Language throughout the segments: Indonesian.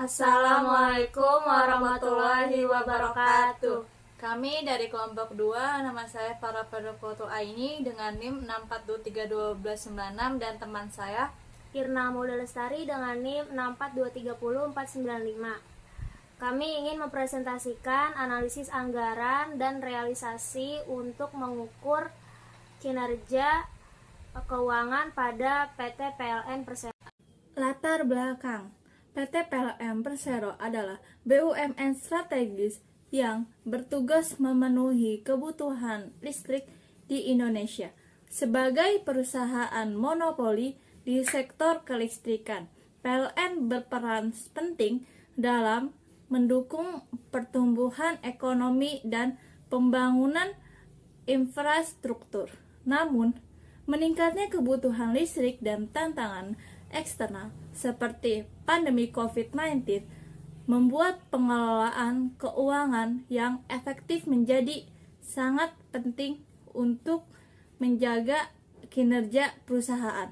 Assalamualaikum warahmatullahi wabarakatuh. Kami dari kelompok 2, nama saya Farah Fadokotul Aini dengan NIM 6423126 dan teman saya Irna Maulida Lestari dengan NIM 64230-495. Kami ingin mempresentasikan analisis anggaran dan realisasi untuk mengukur kinerja keuangan pada PT PLN Persero. Latar belakang PT PLN Persero adalah BUMN strategis yang bertugas memenuhi kebutuhan listrik di Indonesia. Sebagai perusahaan monopoli di sektor kelistrikan, PLN berperan penting dalam mendukung pertumbuhan ekonomi dan pembangunan infrastruktur. Namun, meningkatnya kebutuhan listrik dan tantangan eksternal seperti pandemi COVID-19 membuat pengelolaan keuangan yang efektif menjadi sangat penting untuk menjaga kinerja perusahaan.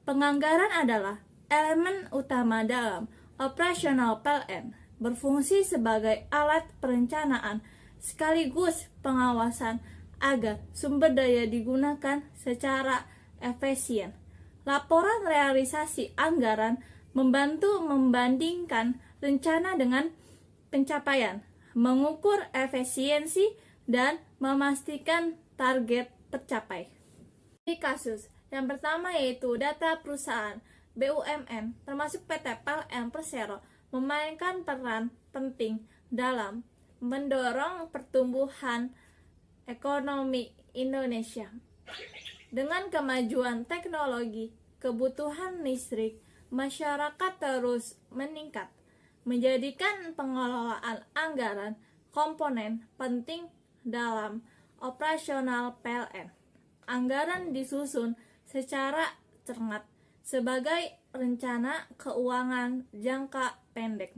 Penganggaran adalah elemen utama dalam operasional PLN, berfungsi sebagai alat perencanaan sekaligus pengawasan agar sumber daya digunakan secara efisien. Laporan realisasi anggaran membantu membandingkan rencana dengan pencapaian, mengukur efisiensi, dan memastikan target tercapai. Di kasus yang pertama yaitu data perusahaan BUMN termasuk PT PLN Persero memainkan peran penting dalam mendorong pertumbuhan ekonomi Indonesia. Dengan kemajuan teknologi, kebutuhan listrik masyarakat terus meningkat, menjadikan pengelolaan anggaran komponen penting dalam operasional PLN. Anggaran disusun secara cermat sebagai rencana keuangan jangka pendek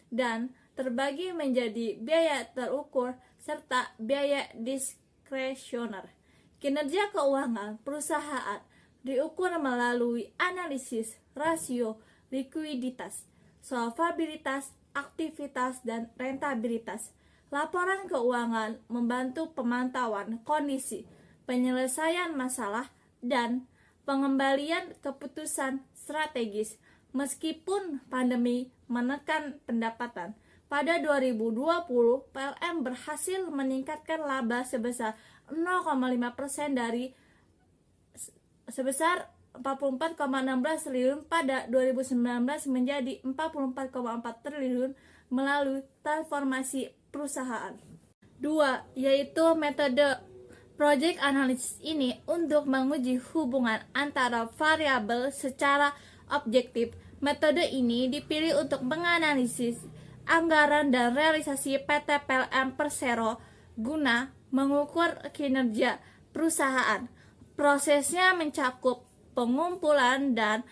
dan terbagi menjadi biaya terukur serta biaya diskresioner. Kinerja keuangan perusahaan diukur melalui analisis rasio likuiditas, solvabilitas, aktivitas, dan rentabilitas. Laporan keuangan membantu pemantauan kondisi, penyelesaian masalah, dan pengembalian keputusan strategis. Meskipun pandemi menekan pendapatan, pada 2020 PLN berhasil meningkatkan laba sebesar 0,5% dari sebesar 44,16 triliun pada 2019 menjadi 44,4 triliun melalui transformasi perusahaan. 2. Yaitu metode project analysis ini untuk menguji hubungan antara variabel secara objektif. Metode ini dipilih untuk menganalisis anggaran dan realisasi PT PLN Persero guna mengukur kinerja perusahaan. Prosesnya mencakup pengumpulan dan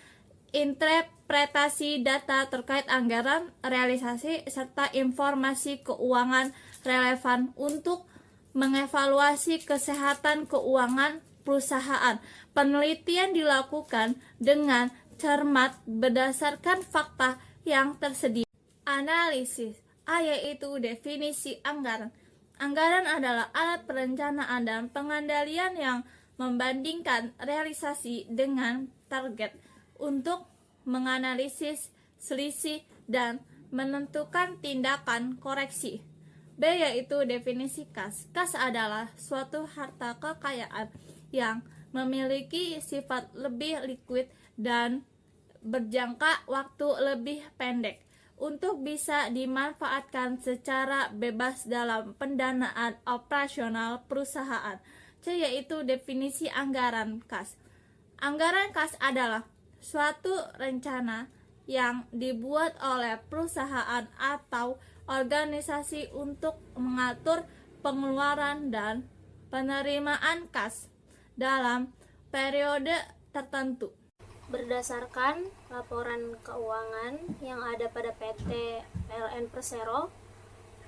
interpretasi data terkait anggaran, realisasi, serta informasi keuangan relevan untuk mengevaluasi kesehatan keuangan perusahaan. Penelitian dilakukan dengan cermat berdasarkan fakta yang tersedia. Analisis A yaitu definisi anggaran. Anggaran adalah alat perencanaan dan pengendalian yang membandingkan realisasi dengan target untuk menganalisis selisih dan menentukan tindakan koreksi. B yaitu definisi kas. Kas adalah suatu harta kekayaan yang memiliki sifat lebih liquid dan berjangka waktu lebih pendek untuk bisa dimanfaatkan secara bebas dalam pendanaan operasional perusahaan. C yaitu definisi anggaran kas. Anggaran kas adalah suatu rencana yang dibuat oleh perusahaan atau organisasi untuk mengatur pengeluaran dan penerimaan kas dalam periode tertentu. Berdasarkan laporan keuangan yang ada pada PT PLN Persero,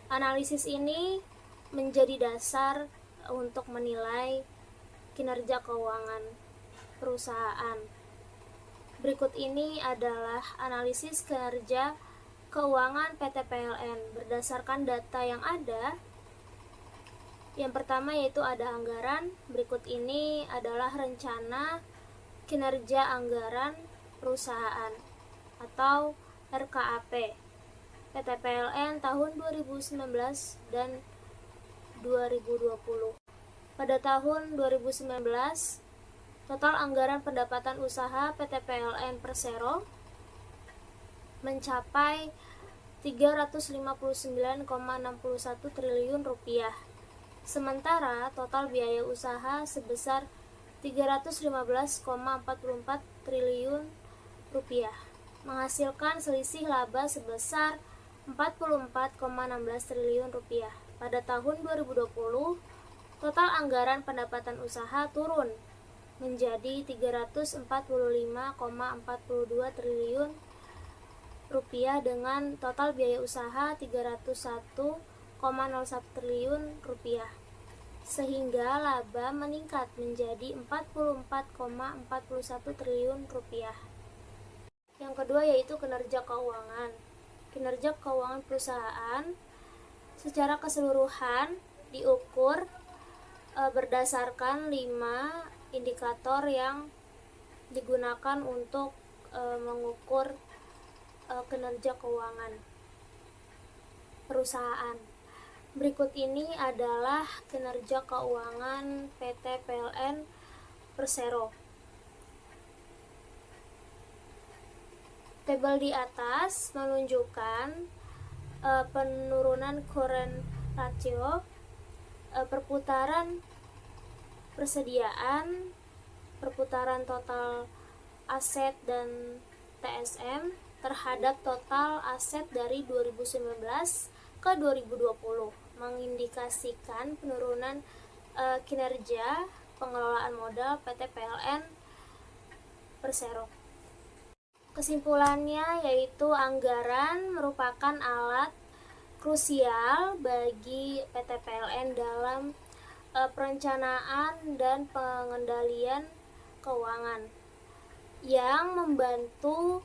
analisis ini menjadi dasar untuk menilai kinerja keuangan perusahaan. Berikut ini adalah analisis kinerja keuangan PT PLN. Berdasarkan data yang ada, yang pertama yaitu ada anggaran. Berikut ini adalah rencana kinerja anggaran perusahaan atau RKAP PT PLN tahun 2019 dan 2020. Pada tahun 2019, total anggaran pendapatan usaha PT PLN Persero mencapai 359,61 triliun rupiah. Sementara total biaya usaha sebesar 315,44 triliun rupiah, menghasilkan selisih laba sebesar 44,16 triliun rupiah. Pada tahun 2020, total anggaran pendapatan usaha turun menjadi 345,42 triliun rupiah dengan total biaya usaha 301,01 triliun rupiah, sehingga laba meningkat menjadi 44,41 triliun rupiah. Yang kedua yaitu kinerja keuangan. Kinerja keuangan perusahaan secara keseluruhan diukur berdasarkan 5 indikator yang digunakan untuk mengukur kinerja keuangan perusahaan. Berikut ini adalah kinerja keuangan PT PLN Persero. Tabel di atas menunjukkan penurunan current ratio, perputaran persediaan, perputaran total aset dan TSM terhadap total aset dari 2019 ke 2020, mengindikasikan penurunan kinerja pengelolaan modal PT PLN Persero. Kesimpulannya yaitu anggaran merupakan alat krusial bagi PT PLN dalam perencanaan dan pengendalian keuangan yang membantu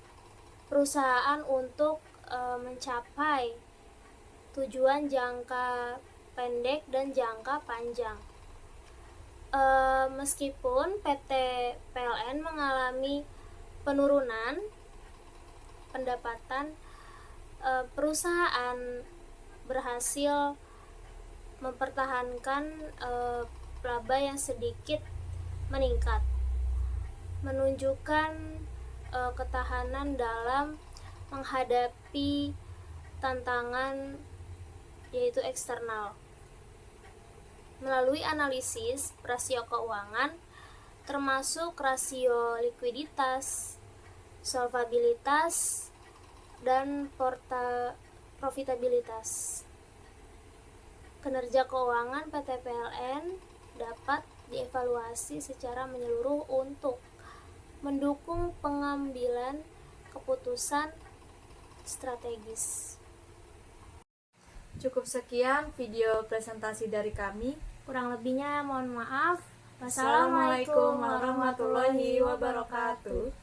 perusahaan untuk mencapai tujuan jangka pendek dan jangka panjang. Meskipun PT PLN mengalami penurunan pendapatan, perusahaan berhasil mempertahankan laba yang sedikit meningkat, menunjukkan ketahanan dalam menghadapi tantangan yaitu eksternal. Melalui analisis rasio keuangan termasuk rasio likuiditas, solvabilitas, dan profitabilitas. Kinerja keuangan PT PLN dapat dievaluasi secara menyeluruh untuk mendukung pengambilan keputusan strategis. Cukup sekian video presentasi dari kami. Kurang lebihnya mohon maaf. Wassalamualaikum warahmatullahi wabarakatuh.